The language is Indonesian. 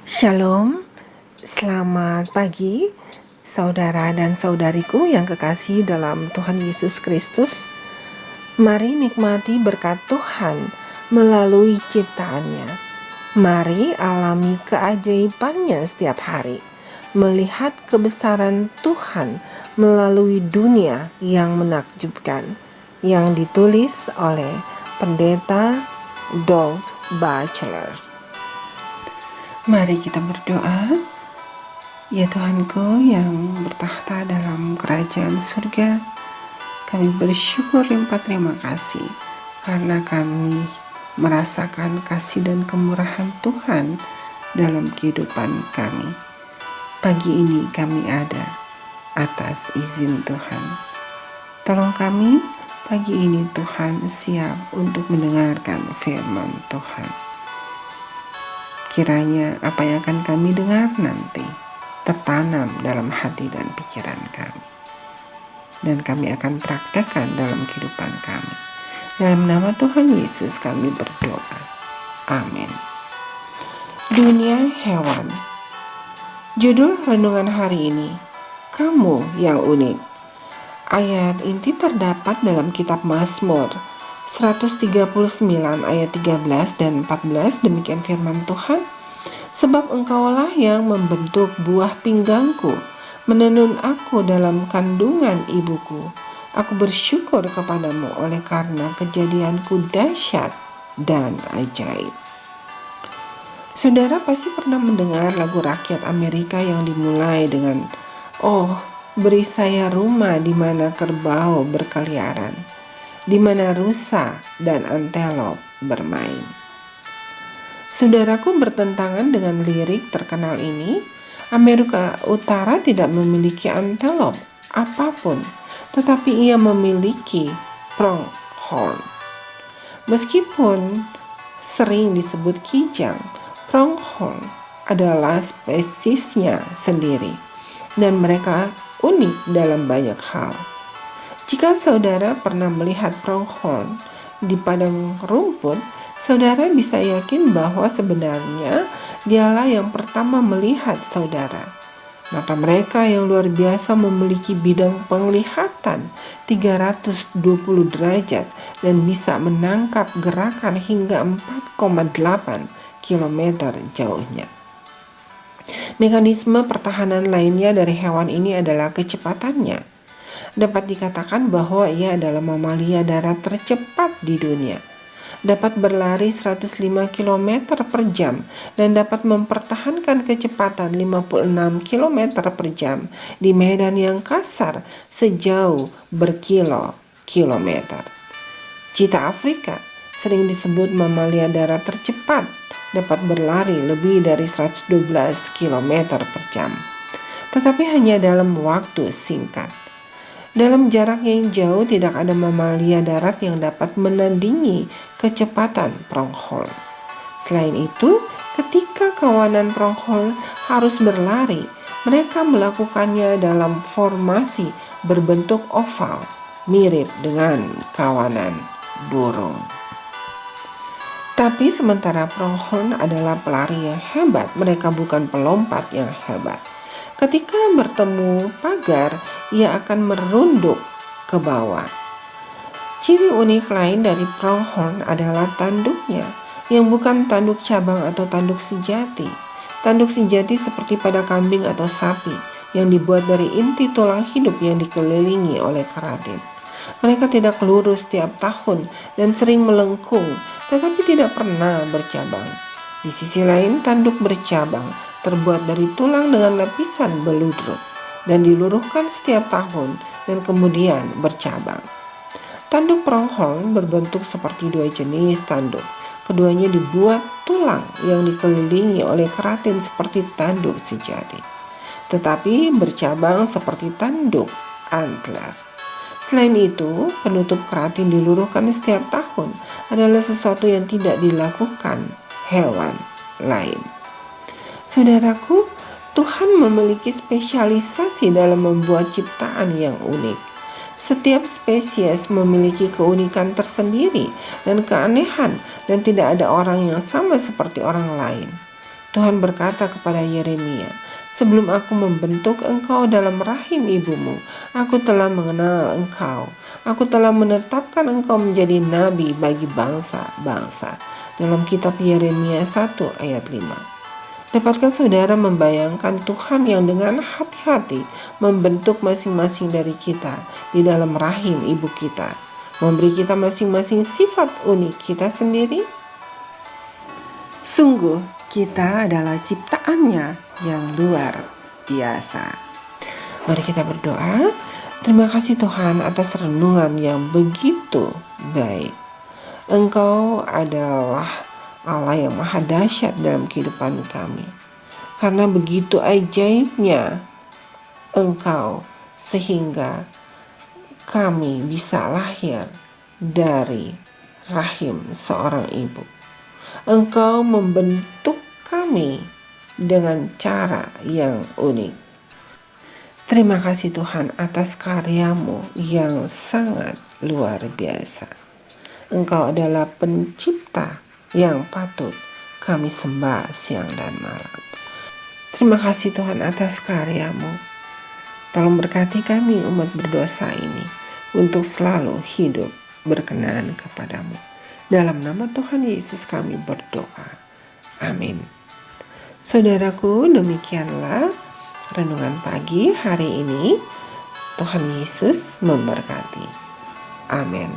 Shalom, selamat pagi saudara dan saudariku yang kekasih dalam Tuhan Yesus Kristus. Mari nikmati berkat Tuhan melalui ciptaannya. Mari alami keajaibannya setiap hari. Melihat kebesaran Tuhan melalui dunia yang menakjubkan. Yang ditulis oleh Pendeta Doug Batchelor. Mari kita berdoa. Ya Tuhanku yang bertahta dalam kerajaan surga, kami bersyukur limpah terima kasih karena kami merasakan kasih dan kemurahan Tuhan dalam kehidupan kami. Pagi ini kami ada atas izin Tuhan. Tolong kami pagi ini Tuhan siap untuk mendengarkan firman Tuhan. Kiranya apa yang akan kami dengar nanti tertanam dalam hati dan pikiran kami. Dan kami akan praktekkan dalam kehidupan kami. Dalam nama Tuhan Yesus kami berdoa. Amin. Dunia hewan. Judul renungan hari ini, Kamu yang Unik. Ayat inti terdapat dalam kitab Mazmur 139 ayat 13 dan 14. Demikian firman Tuhan. Sebab engkaulah yang membentuk buah pinggangku, menenun aku dalam kandungan ibuku. Aku bersyukur kepadamu oleh karena kejadianku dahsyat dan ajaib. Saudara pasti pernah mendengar lagu rakyat Amerika yang dimulai dengan "Oh, beri saya rumah di mana kerbau berkeliaran, di mana rusa dan antelop bermain." Saudaraku, bertentangan dengan lirik terkenal ini, Amerika Utara tidak memiliki antelop apapun, tetapi ia memiliki pronghorn. Meskipun sering disebut kijang, pronghorn adalah spesiesnya sendiri dan mereka unik dalam banyak hal. Jika saudara pernah melihat pronghorn di padang rumput, saudara bisa yakin bahwa sebenarnya dialah yang pertama melihat saudara. Mata mereka yang luar biasa memiliki bidang penglihatan 320 derajat dan bisa menangkap gerakan hingga 4,8 km jauhnya. Mekanisme pertahanan lainnya dari hewan ini adalah kecepatannya. Dapat dikatakan bahwa ia adalah mamalia darat tercepat di dunia. Dapat berlari 105 km per jam dan dapat mempertahankan kecepatan 56 km per jam di medan yang kasar sejauh berkilo-kilometer. Cheetah Afrika sering disebut mamalia darat tercepat, dapat berlari lebih dari 112 km per jam, tetapi hanya dalam waktu singkat. Dalam jarak yang jauh tidak ada mamalia darat yang dapat menandingi kecepatan pronghorn. Selain itu, ketika kawanan pronghorn harus berlari, mereka melakukannya dalam formasi berbentuk oval, mirip dengan kawanan burung. Tapi sementara pronghorn adalah pelari yang hebat, mereka bukan pelompat yang hebat. Ketika bertemu pagar, ia akan merunduk ke bawah. Ciri unik lain dari pronghorn adalah tanduknya, yang bukan tanduk cabang atau tanduk sejati. Tanduk sejati seperti pada kambing atau sapi, yang dibuat dari inti tulang hidup yang dikelilingi oleh keratin. Mereka tidak lurus setiap tahun dan sering melengkung, tetapi tidak pernah bercabang. Di sisi lain, tanduk bercabang terbuat dari tulang dengan lapisan beludruk dan diluruhkan setiap tahun dan kemudian bercabang. Tanduk pronghorn berbentuk seperti dua jenis tanduk. Keduanya dibuat tulang yang dikelilingi oleh keratin seperti tanduk sejati, tetapi bercabang seperti tanduk antler. Selain itu, penutup keratin diluruhkan setiap tahun adalah sesuatu yang tidak dilakukan hewan lain. Saudaraku, Tuhan memiliki spesialisasi dalam membuat ciptaan yang unik. Setiap spesies memiliki keunikan tersendiri dan keanehan, dan tidak ada orang yang sama seperti orang lain. Tuhan berkata kepada Yeremia, "Sebelum aku membentuk engkau dalam rahim ibumu, aku telah mengenal engkau. Aku telah menetapkan engkau menjadi nabi bagi bangsa-bangsa." Dalam kitab Yeremia 1 ayat 5. Dapatkah saudara membayangkan Tuhan yang dengan hati-hati membentuk masing-masing dari kita di dalam rahim ibu kita, memberi kita masing-masing sifat unik kita sendiri? Sungguh, kita adalah ciptaannya yang luar biasa. Mari kita berdoa. Terima kasih Tuhan atas renungan yang begitu baik. Engkau adalah Allah yang maha dahsyat dalam kehidupan kami. Karena begitu ajaibnya Engkau, sehingga kami bisa lahir dari rahim seorang ibu. Engkau membentuk kami dengan cara yang unik. Terima kasih Tuhan atas karya-Mu yang sangat luar biasa. Engkau adalah pencipta yang patut kami sembah siang dan malam. Terima kasih Tuhan atas karya-Mu. Tolong berkati kami umat berdosa ini untuk selalu hidup berkenan kepadamu. Dalam nama Tuhan Yesus kami berdoa. Amin. Saudaraku, demikianlah renungan pagi hari ini. Tuhan Yesus memberkati. Amin.